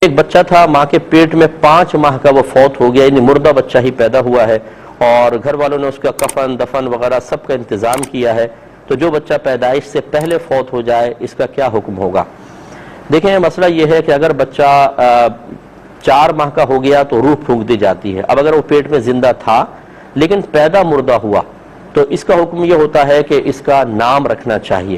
ایک بچہ تھا، ماں کے پیٹ میں 5 ماہ کا وہ فوت ہو گیا، یعنی مردہ بچہ ہی پیدا ہوا ہے، اور گھر والوں نے اس کا کفن دفن وغیرہ سب کا انتظام کیا ہے۔ تو جو بچہ پیدائش سے پہلے فوت ہو جائے اس کا کیا حکم ہوگا؟ دیکھیں، مسئلہ یہ ہے کہ اگر بچہ 4 ماہ کا ہو گیا تو روح پھونک دی جاتی ہے۔ اب اگر وہ پیٹ میں زندہ تھا لیکن پیدا مردہ ہوا تو اس کا حکم یہ ہوتا ہے کہ اس کا نام رکھنا چاہیے،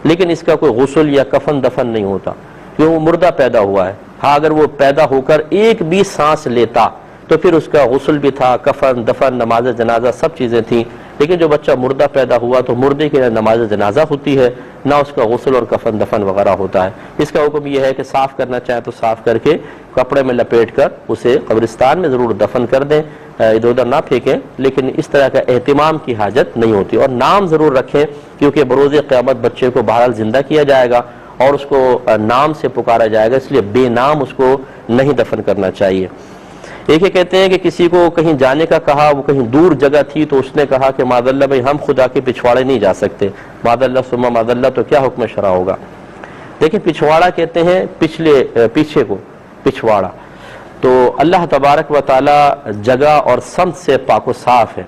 لیکن اس کا کوئی غسل یا کفن دفن نہیں ہوتا کیوں وہ مردہ پیدا ہوا ہے۔ ہاں، اگر وہ پیدا ہو کر ایک بھی سانس لیتا تو پھر اس کا غسل بھی تھا، کفن دفن نماز جنازہ سب چیزیں تھیں، لیکن جو بچہ مردہ پیدا ہوا تو مردے کی نہ نماز جنازہ ہوتی ہے نہ اس کا غسل اور کفن دفن وغیرہ ہوتا ہے۔ اس کا حکم یہ ہے کہ صاف کرنا چاہیں تو صاف کر کے کپڑے میں لپیٹ کر اسے قبرستان میں ضرور دفن کر دیں، ادھر ادھر نہ پھینکیں، لیکن اس طرح کا اہتمام کی حاجت نہیں ہوتی۔ اور نام ضرور رکھیں، کیونکہ بروز قیامت بچے کو بہرحال زندہ کیا جائے گا اور اس کو نام سے پکارا جائے گا، اس لیے بے نام اس کو نہیں دفن کرنا چاہیے۔ ایک یہ کہتے ہیں کہ کسی کو کہیں جانے کا کہا، وہ کہیں دور جگہ تھی تو اس نے کہا کہ معاذ اللہ بھائی ہم خدا کے پچھواڑے نہیں جا سکتے، معاذ اللہ ثم معاذ اللہ، تو کیا حکم شرع ہوگا؟ دیکھیں، پچھواڑا کہتے ہیں پیچھے کو پچھواڑا، تو اللہ تبارک و تعالی جگہ اور سمت سے پاک و صاف ہے۔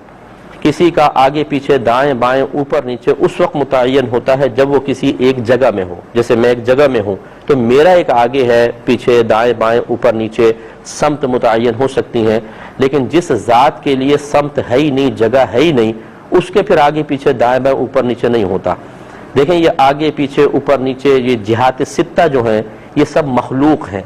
کسی کا آگے پیچھے دائیں بائیں اوپر نیچے اس وقت متعین ہوتا ہے جب وہ کسی ایک جگہ میں ہو۔ جیسے میں ایک جگہ میں ہوں تو میرا ایک آگے ہے، پیچھے دائیں بائیں اوپر نیچے سمت متعین ہو سکتی ہیں، لیکن جس ذات کے لیے سمت ہے ہی نہیں، جگہ ہے ہی نہیں، اس کے پھر آگے پیچھے دائیں بائیں اوپر نیچے نہیں ہوتا۔ دیکھیں، یہ آگے پیچھے اوپر نیچے یہ جہات ستہ جو ہیں یہ سب مخلوق ہیں۔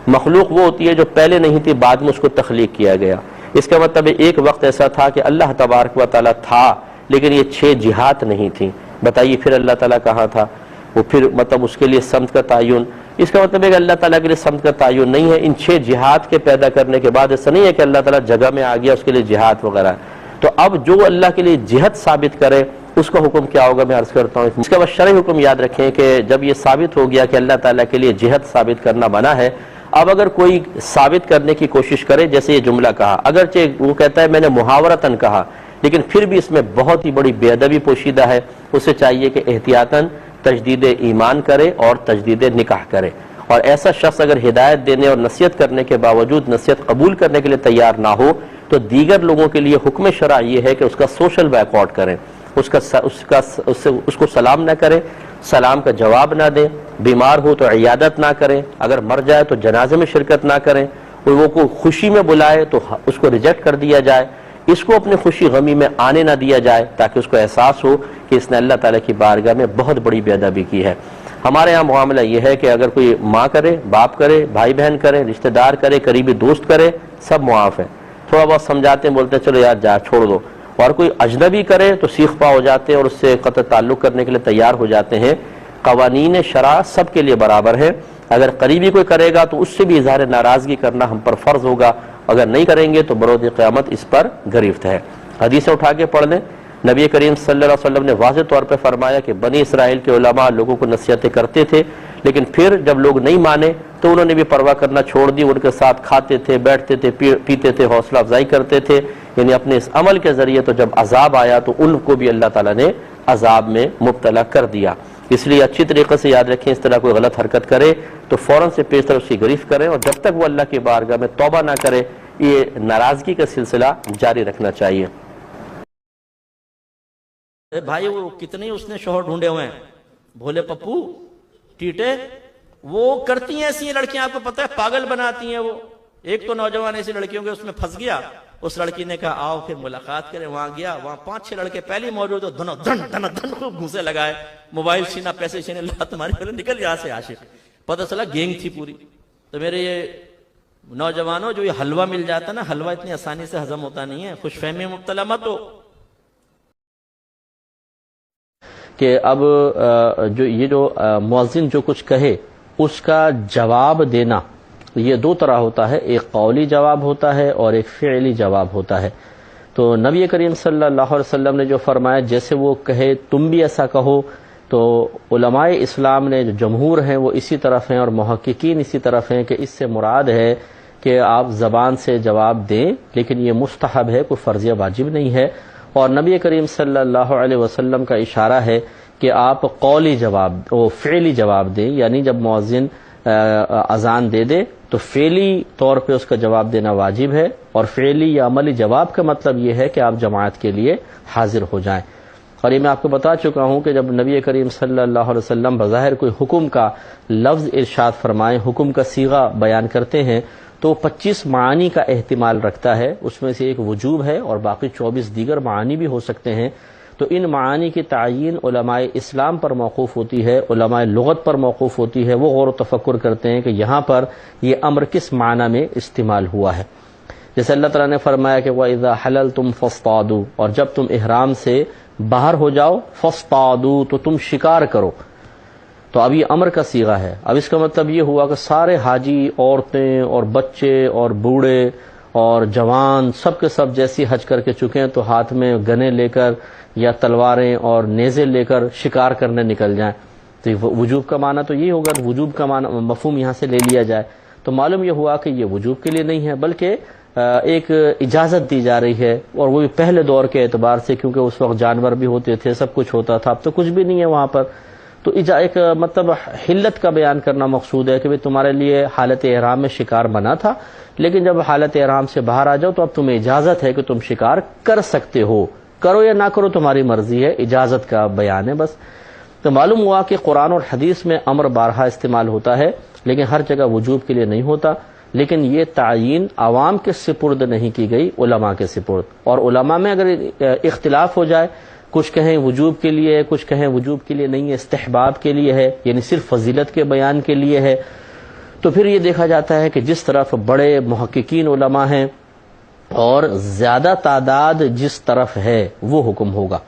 مخلوق وہ ہوتی ہے جو پہلے نہیں تھی، بعد میں اس کو تخلیق کیا گیا۔ اس کا مطلب ایک وقت ایسا تھا کہ اللہ تبارک و تعالیٰ تھا لیکن یہ 6 جہات نہیں تھیں، بتائیے پھر اللہ تعالیٰ کہاں تھا؟ وہ پھر مطلب اس کے لیے سمت کا تعین، اس کا مطلب ہے کہ اللہ تعالیٰ کے لیے سمت کا تعین نہیں ہے۔ ان 6 جہات کے پیدا کرنے کے بعد ایسا نہیں ہے کہ اللہ تعالیٰ جگہ میں آ گیا اس کے لیے جہات وغیرہ ہے۔ تو اب جو اللہ کے لیے جہت ثابت کرے اس کا حکم کیا ہوگا، میں عرض کرتا ہوں۔ اس کا بس شرعی حکم یاد رکھیں کہ جب یہ ثابت ہو گیا کہ اللہ تعالیٰ کے لیے جہت ثابت کرنا منع ہے، اب اگر کوئی ثابت کرنے کی کوشش کرے، جیسے یہ جملہ کہا، اگرچہ وہ کہتا ہے میں نے محاورتاً کہا، لیکن پھر بھی اس میں بہت ہی بڑی بے ادبی پوشیدہ ہے، اسے چاہیے کہ احتیاطاً تجدید ایمان کرے اور تجدید نکاح کرے۔ اور ایسا شخص اگر ہدایت دینے اور نصیحت کرنے کے باوجود نصیحت قبول کرنے کے لیے تیار نہ ہو تو دیگر لوگوں کے لیے حکم شرع یہ ہے کہ اس کا سوشل بائیک آؤٹ کریں، اس کو سلام نہ کریں، سلام کا جواب نہ دیں، بیمار ہو تو عیادت نہ کریں، اگر مر جائے تو جنازے میں شرکت نہ کریں، وہ کو خوشی میں بلائے تو اس کو ریجیکٹ کر دیا جائے، اس کو اپنی خوشی غمی میں آنے نہ دیا جائے تاکہ اس کو احساس ہو کہ اس نے اللہ تعالیٰ کی بارگاہ میں بہت بڑی بے ادبی کی ہے۔ ہمارے ہاں معاملہ یہ ہے کہ اگر کوئی ماں کرے، باپ کرے، بھائی بہن کرے، رشتہ دار کرے، قریبی دوست کرے، سب معاف ہے، تھوڑا بہت سمجھاتے ہیں، بولتے ہیں چلو یار جا چھوڑ دو، اور کوئی اجنبی کرے تو سیخ پا ہو جاتے ہیں اور اس سے قطع تعلق کرنے کے لیے تیار ہو جاتے ہیں۔ قوانین شرع سب کے لیے برابر ہے، اگر قریبی کوئی کرے گا تو اس سے بھی اظہار ناراضگی کرنا ہم پر فرض ہوگا، اگر نہیں کریں گے تو بروز قیامت اس پر گرفت ہے۔ حدیثیں اٹھا کے پڑھ لیں، نبی کریم صلی اللہ علیہ وسلم نے واضح طور پہ فرمایا کہ بنی اسرائیل کے علماء لوگوں کو نصیحتیں کرتے تھے، لیکن پھر جب لوگ نہیں مانے تو انہوں نے بھی پرواہ کرنا چھوڑ دی، ان کے ساتھ کھاتے تھے، بیٹھتے تھے، پیتے تھے، حوصلہ افزائی کرتے تھے، یعنی اپنے اس عمل کے ذریعے تو جب عذاب آیا تو ان کو بھی اللہ تعالیٰ نے عذاب میں مبتلا کر دیا۔ اس لیے اچھی طریقے سے یاد رکھیں، اس طرح کوئی غلط حرکت کرے تو فوراً سے پیش طرف سے گرفت کریں، اور جب تک وہ اللہ کی بارگاہ میں توبہ نہ کرے یہ ناراضگی کا سلسلہ جاری رکھنا چاہیے۔ بھائی وہ کتنے اس نے شوہر ڈھونڈے ہوئے ہیں، بھولے پپو ٹیٹے، وہ کرتی ہیں ایسی لڑکیاں، آپ کو پتہ ہے پاگل بناتی ہیں وہ۔ ایک تو نوجوان ایسی لڑکیوں کے اس میں پھنس گیا، اس لڑکی نے کہا آؤ پھر ملاقات کریں، وہاں گیا، وہاں 5-6 لڑکے پہلے موجود تو دھن دھن دھن خوب گھوسے لگائے، موبائل چھینا، پیسے چھینے، اللہ تمہاری پہلے نکل یہاں سے عاشق، پتہ چلا گینگ تھی پوری۔ تو میرے یہ نوجوانوں، جو یہ حلوہ مل جاتا نا، حلوہ اتنی آسانی سے ہضم ہوتا نہیں ہے، خوش فہمی مبتلا مت ہو۔ کہ اب جو مؤذن جو کچھ کہے اس کا جواب دینا یہ 2 طرح ہوتا ہے، ایک قولی جواب ہوتا ہے اور ایک فعلی جواب ہوتا ہے۔ تو نبی کریم صلی اللہ علیہ وسلم نے جو فرمایا جیسے وہ کہے تم بھی ایسا کہو، تو علماء اسلام نے جو جمہور ہیں وہ اسی طرف ہیں اور محققین اسی طرف ہیں کہ اس سے مراد ہے کہ آپ زبان سے جواب دیں، لیکن یہ مستحب ہے، کوئی فرضیہ واجب نہیں ہے۔ اور نبی کریم صلی اللہ علیہ وسلم کا اشارہ ہے کہ آپ قولی جواب و فعلی جواب دیں، یعنی جب مؤذن اذان دے دے تو فعلی طور پہ اس کا جواب دینا واجب ہے، اور فعلی یا عملی جواب کا مطلب یہ ہے کہ آپ جماعت کے لیے حاضر ہو جائیں۔ اور یہ میں آپ کو بتا چکا ہوں کہ جب نبی کریم صلی اللہ علیہ وسلم بظاہر کوئی حکم کا لفظ ارشاد فرمائیں، حکم کا صیغہ بیان کرتے ہیں، تو 25 معانی کا احتمال رکھتا ہے، اس میں سے ایک وجوب ہے اور باقی 24 دیگر معانی بھی ہو سکتے ہیں۔ تو ان معانی کی تعیین علماء اسلام پر موقوف ہوتی ہے، علماء لغت پر موقوف ہوتی ہے، وہ غور و تفکر کرتے ہیں کہ یہاں پر یہ امر کس معنی میں استعمال ہوا ہے۔ جیسے اللہ تعالیٰ نے فرمایا کہ وَإِذَا حَلَلْتُمْ فَاصْطَادُوا، اور جب تم احرام سے باہر ہو جاؤ، فَاصْطَادُوا، تو تم شکار کرو۔ تو اب یہ امر کا صیغہ ہے۔ اب اس کا مطلب یہ ہوا کہ سارے حاجی، عورتیں اور بچے اور بوڑھے اور جوان سب کے سب جیسی حج کر کے چکے ہیں تو ہاتھ میں گنے لے کر یا تلواریں اور نیزے لے کر شکار کرنے نکل جائیں، تو وجوب کا معنی تو یہ ہوگا، وجوب کا معنی مفہوم یہاں سے لے لیا جائے تو معلوم یہ ہوا کہ یہ وجوب کے لیے نہیں ہے بلکہ ایک اجازت دی جا رہی ہے، اور وہ بھی پہلے دور کے اعتبار سے، کیونکہ اس وقت جانور بھی ہوتے تھے، سب کچھ ہوتا تھا، اب تو کچھ بھی نہیں ہے وہاں پر۔ تو ایک مطلب حلت کا بیان کرنا مقصود ہے کہ بھی تمہارے لیے حالت احرام میں شکار بنا تھا، لیکن جب حالت احرام سے باہر آ جاؤ تو اب تمہیں اجازت ہے کہ تم شکار کر سکتے ہو، کرو یا نہ کرو تمہاری مرضی ہے، اجازت کا بیان ہے بس۔ تو معلوم ہوا کہ قرآن اور حدیث میں امر بارہا استعمال ہوتا ہے لیکن ہر جگہ وجوب کے لیے نہیں ہوتا، لیکن یہ تعیین عوام کے سپرد نہیں کی گئی، علماء کے سپرد، اور علماء میں اگر اختلاف ہو جائے، کچھ کہیں وجوب کے لیے ہے، کچھ کہیں وجوب کے لیے نہیں ہے، استحباب کے لیے ہے، یعنی صرف فضیلت کے بیان کے لیے ہے، تو پھر یہ دیکھا جاتا ہے کہ جس طرف بڑے محققین علماء ہیں اور زیادہ تعداد جس طرف ہے وہ حکم ہوگا۔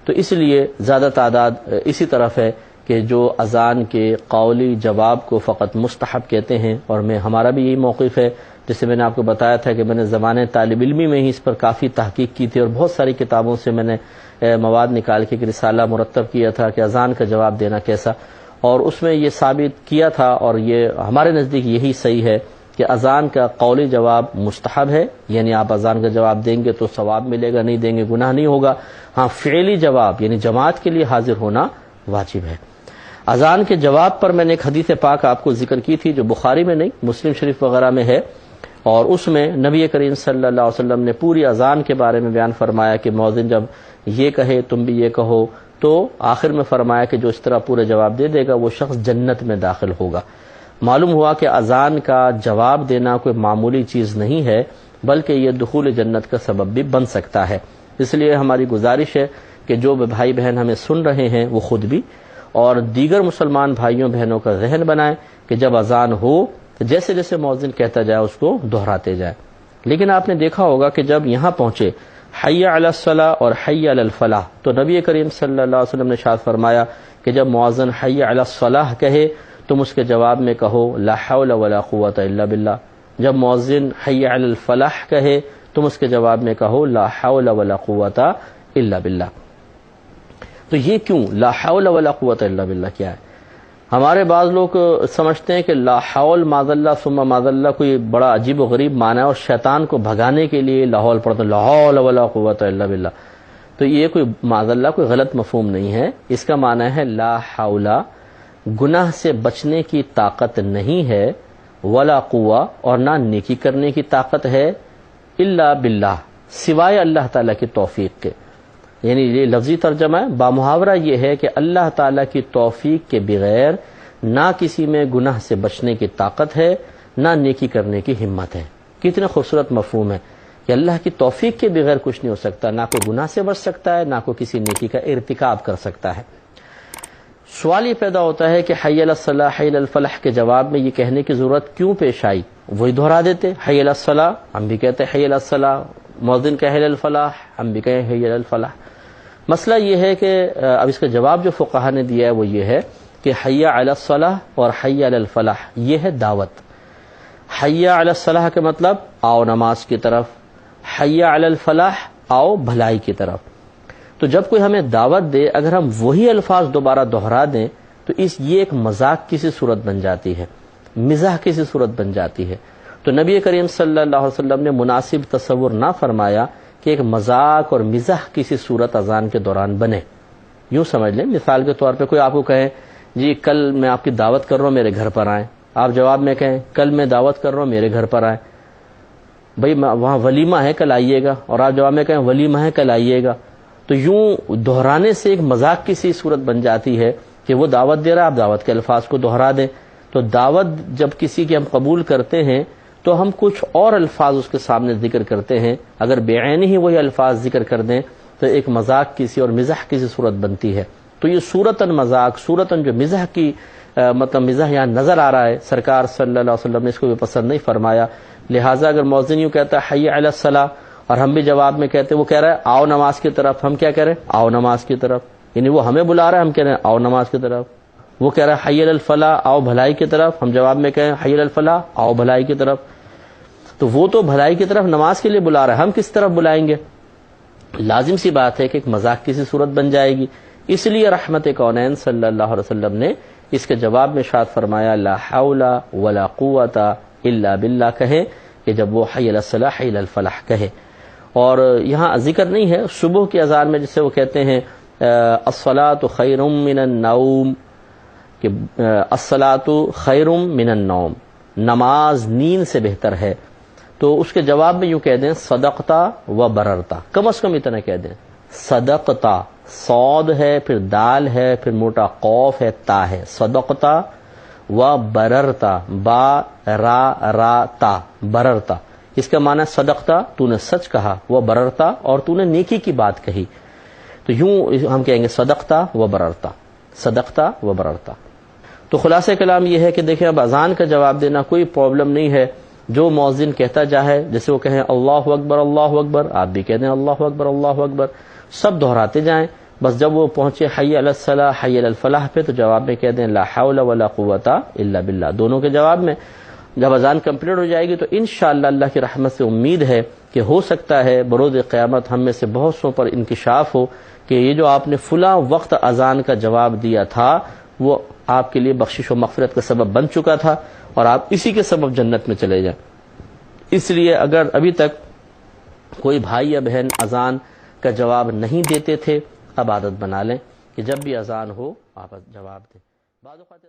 تو اس لیے زیادہ تعداد اسی طرف ہے کہ جو اذان کے قولی جواب کو فقط مستحب کہتے ہیں، اور ہمارا بھی یہی موقف ہے۔ جیسے میں نے آپ کو بتایا تھا کہ میں نے زمانے طالب علمی میں ہی اس پر کافی تحقیق کی تھی اور بہت ساری کتابوں سے میں نے مواد نکال کے ایک رسالہ مرتب کیا تھا کہ اذان کا جواب دینا کیسا، اور اس میں یہ ثابت کیا تھا، اور یہ ہمارے نزدیک یہی صحیح ہے کہ اذان کا قولی جواب مستحب ہے، یعنی آپ اذان کا جواب دیں گے تو ثواب ملے گا، نہیں دیں گے گناہ نہیں ہوگا۔ ہاں فعلی جواب یعنی جماعت کے لیے حاضر ہونا واجب ہے۔ اذان کے جواب پر میں نے ایک حدیث پاک آپ کو ذکر کی تھی جو بخاری میں نہیں مسلم شریف وغیرہ میں ہے، اور اس میں نبی کریم صلی اللہ علیہ وسلم نے پوری اذان کے بارے میں بیان فرمایا کہ مؤذن جب یہ کہے تم بھی یہ کہو، تو آخر میں فرمایا کہ جو اس طرح پورے جواب دے دے گا وہ شخص جنت میں داخل ہوگا۔ معلوم ہوا کہ اذان کا جواب دینا کوئی معمولی چیز نہیں ہے بلکہ یہ دخول جنت کا سبب بھی بن سکتا ہے۔ اس لیے ہماری گزارش ہے کہ جو بھائی بہن ہمیں سن رہے ہیں وہ خود بھی اور دیگر مسلمان بھائیوں بہنوں کا ذہن بنائیں کہ جب اذان ہو تو جیسے جیسے مؤذن کہتا جائے اس کو دہراتے جائے۔ لیکن آپ نے دیکھا ہوگا کہ جب یہاں پہنچے حی علی الصلاۃ اور حی علی الفلاح تو نبی کریم صلی اللہ علیہ وسلم نے ارشاد فرمایا کہ جب مؤذن حی علی الصلاۃ کہے تم اس کے جواب میں کہو لا حول ولا قوت الا باللہ، جب مؤذن حی علی الفلاح کہے تم اس کے جواب میں کہو لا حول ولا قوت الا باللہ۔ تو یہ کیوں لا حول ولا قوت الا باللہ کیا ہے؟ ہمارے بعض لوگ سمجھتے ہیں کہ لا حول معاذ اللہ ثم معاذ اللہ کوئی بڑا عجیب و غریب معنی ہے اور شیطان کو بھگانے کے لیے لا حول پڑھتے ہیں، لا حول ولا قوت الا باللہ۔ تو یہ کوئی معاذ اللہ کوئی غلط مفہوم نہیں ہے، اس کا معنی ہے لا حول، گناہ سے بچنے کی طاقت نہیں ہے، ولا قوہ اور نہ نیکی کرنے کی طاقت ہے، الا باللہ سوائے اللہ تعالیٰ کی توفیق کے۔ یعنی یہ لفظی ترجمہ ہے، بامحاورہ یہ ہے کہ اللہ تعالیٰ کی توفیق کے بغیر نہ کسی میں گناہ سے بچنے کی طاقت ہے نہ نیکی کرنے کی ہمت ہے۔ کتنا خوبصورت مفہوم ہے کہ اللہ کی توفیق کے بغیر کچھ نہیں ہو سکتا، نہ کوئی گناہ سے بچ سکتا ہے نہ کوئی کسی نیکی کا ارتکاب کر سکتا ہے۔ سوال یہ پیدا ہوتا ہے کہ حی علی الصلاۃ حی علی الفلاح کے جواب میں یہ کہنے کی ضرورت کیوں پیش آئی؟ وہی دہرا دیتے، حی علی الصلاۃ ہم بھی کہتے ہیں حی علی الصلاۃ، مؤذن کہ حی علی الفلاح ہم بھی کہیں حی علی الفلاح۔ مسئلہ یہ ہے کہ اب اس کا جواب جو فقہا نے دیا ہے وہ یہ ہے کہ حی علی الصلاۃ اور حی علی الفلاح یہ ہے دعوت۔ حی علی الصلاۃ کے مطلب آؤ نماز کی طرف، حی علی الفلاح آؤ بھلائی کی طرف۔ تو جب کوئی ہمیں دعوت دے اگر ہم وہی الفاظ دوبارہ دہرا دیں تو یہ ایک مذاق کی سی صورت بن جاتی ہے، مزاح کی سی صورت بن جاتی ہے۔ تو نبی کریم صلی اللہ علیہ وسلم نے مناسب تصور نہ فرمایا کہ ایک مذاق اور مزاح کسی صورت اذان کے دوران بنے۔ یوں سمجھ لیں، مثال کے طور پہ کوئی آپ کو کہے جی کل میں آپ کی دعوت کر رہا ہوں میرے گھر پر آئیں، آپ جواب میں کہیں کل میں دعوت کر رہا ہوں میرے گھر پر آئیں، بھئی وہاں ولیمہ ہے کل آئیے گا، اور آپ جواب میں کہیں ولیمہ ہے کل آئیے گا، تو یوں دہرانے سے ایک مذاق کی سی صورت بن جاتی ہے کہ وہ دعوت دے رہا ہے، آپ دعوت کے الفاظ کو دہرا دیں۔ تو دعوت جب کسی کی ہم قبول کرتے ہیں تو ہم کچھ اور الفاظ اس کے سامنے ذکر کرتے ہیں، اگر بعین ہی وہی الفاظ ذکر کر دیں تو ایک مذاق کی سی اور مزاح کی سی صورت بنتی ہے۔ تو یہ صورتاً مذاق، صورتاً جو مزاح کی مطلب مزاح یہاں نظر آ رہا ہے، سرکار صلی اللہ علیہ وسلم نے اس کو بھی پسند نہیں فرمایا۔ لہٰذا اگر مؤذن یوں کہتا ہے حی علی الصلاۃ اور ہم بھی جواب میں کہتے ہیں، وہ کہہ رہا ہے آؤ نماز کی طرف، ہم کیا کہہ رہے ہیں آؤ نماز کی طرف، یعنی وہ ہمیں بلا رہا ہے، ہم کہہ رہے ہیں آؤ نماز کی طرف۔ وہ کہہ رہا ہے حی علی الفلاح، آؤ بھلائی کی طرف، ہم جواب میں کہیں حی علی الفلاح، آؤ بھلائی کی طرف۔ تو وہ تو بھلائی کی طرف نماز کے لیے بلا رہا ہے، ہم کس طرف بلائیں گے؟ لازم سی بات ہے کہ ایک مذاق کی سی صورت بن جائے گی۔ اس لیے رحمت کونین صلی اللہ علیہ وسلم نے اس کے جواب میں ارشاد فرمایا لا حول ولا قوت الا باللہ کہے کہ جب وہ حی علی الصلاح حی علی الفلاح کہے۔ اور یہاں ذکر نہیں ہے صبح کی اذان میں جسے وہ کہتے ہیں الصلاۃ خیر من النوم، کہ الصلاۃ خیر من النوم، نماز نیند سے بہتر ہے، تو اس کے جواب میں یوں کہہ دیں صدقتا و بررتا، کم از کم اتنا کہہ دیں صدقتا، صاد ہے پھر دال ہے پھر موٹا قوف ہے تا ہے، صدقتا و بررتا، با را را تا، بررتا، اس کا معنی صدقتا تو نے سچ کہا، وہ بررتا اور تو نے نیکی کی بات کہی، تو یوں ہم کہیں گے صدقتا و بررتا، صدقتا و بررتا۔ تو خلاصہ کلام یہ ہے کہ دیکھیں اب اذان کا جواب دینا کوئی پرابلم نہیں ہے، جو مؤذن کہتا جائے، جیسے وہ کہیں اللہ اکبر آپ بھی کہہ دیں اللہ اکبر، سب دہراتے جائیں، بس جب وہ پہنچے حی علی الصلاح حی علی الفلاح پہ تو جواب میں کہہ دیں لا حول ولا قوت الا باللہ، دونوں کے جواب میں۔ جب اذان کمپلیٹ ہو جائے گی تو انشاءاللہ اللہ کی رحمت سے امید ہے کہ ہو سکتا ہے بروز قیامت ہم میں سے بہت سو پر انکشاف ہو کہ یہ جو آپ نے فلاں وقت اذان کا جواب دیا تھا وہ آپ کے لیے بخشش و مغفرت کا سبب بن چکا تھا اور آپ اسی کے سبب جنت میں چلے جائیں۔ اس لیے اگر ابھی تک کوئی بھائی یا بہن اذان کا جواب نہیں دیتے تھے، اب عادت بنا لیں کہ جب بھی اذان ہو آپ جواب دیں۔ بعض اوقات